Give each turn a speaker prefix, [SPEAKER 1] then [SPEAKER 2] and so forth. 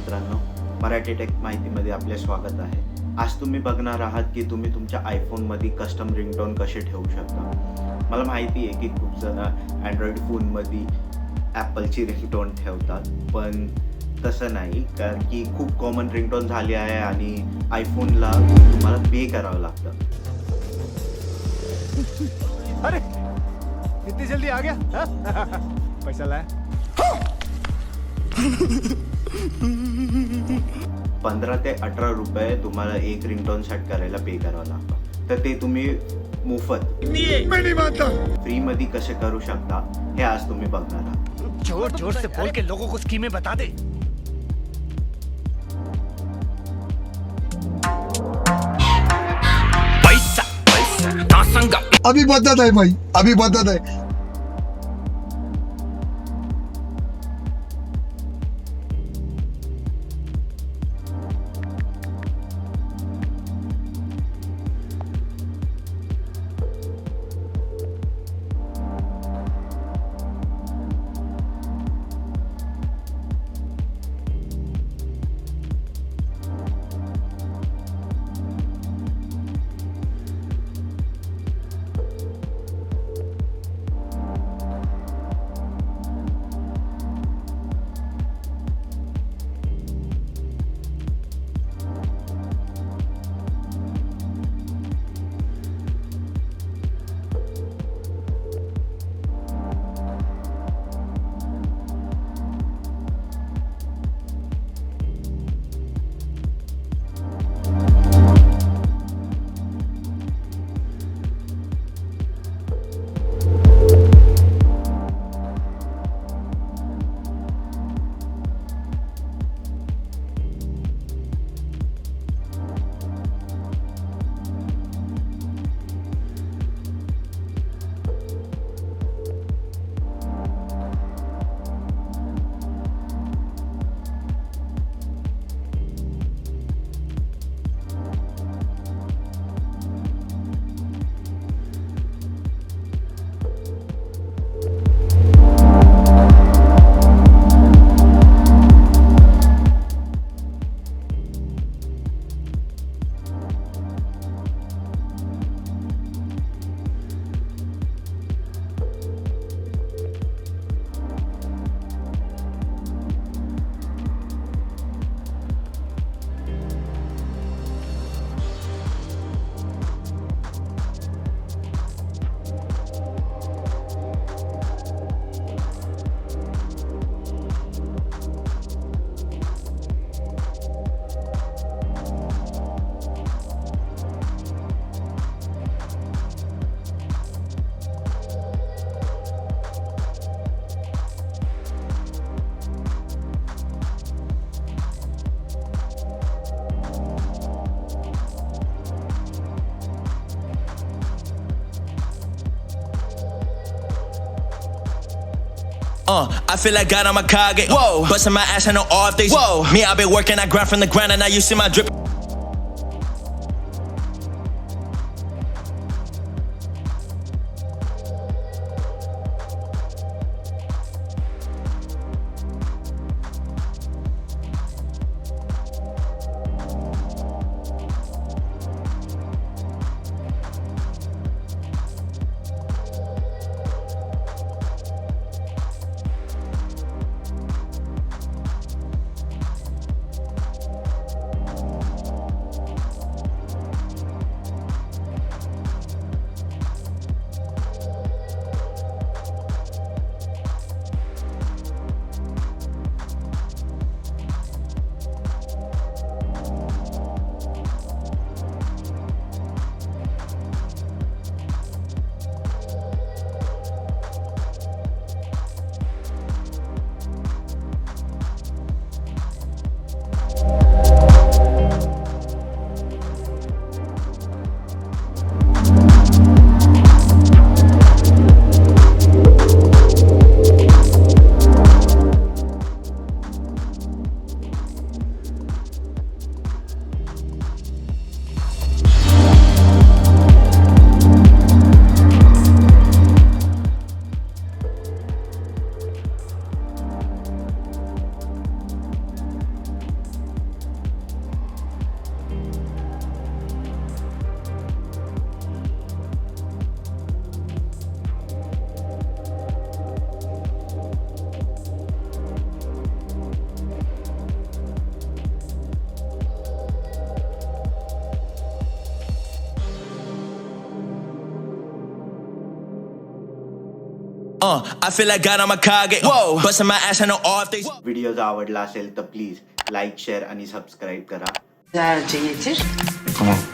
[SPEAKER 1] मित्रांनो, मराठी टेक माहितीमध्ये आपले स्वागत आहे. आज तुम्ही बघणार आहात की तुम्ही तुमच्या आयफोनमध्ये कस्टम रिंगटोन कसे ठेवू शकता. मला माहिती आहे की खूप जण अँड्रॉइड फोनमध्ये ॲपलची रिंगटोन ठेवतात, पण तसं नाही, कारण की खूप कॉमन रिंगटोन झाली आहे आणि आयफोनला तुम्हाला पे करावं लागतं.
[SPEAKER 2] अरे इतनी जल्दी आ गया हाँ? पैसा लाया
[SPEAKER 1] 15 ते 18 रुपये तुम्हाला एक रिंगटोन सेट करायला पे करावं लागतं. तर ते तुम्ही मोफत फ्रीमध्ये कसे करू शकता हे आज तुम्ही बघणार आहात.
[SPEAKER 2] जोर जोर से बोल के लोगों को स्कीमें बता दे. पैसा पैसा संगा
[SPEAKER 3] अभी बदत है भाई, अभी बदत है.
[SPEAKER 4] I feel like God on my cog. Whoa, busting my ass on no off days. Whoa, me, I've been working, I grind from the ground, and now you see my drip. I feel like God on my target. Whoa, busting my ass on the off days.
[SPEAKER 1] Video जर आवडला असेल तर please like share आणि subscribe करा.
[SPEAKER 5] Güzelce getir.
[SPEAKER 3] Tamam.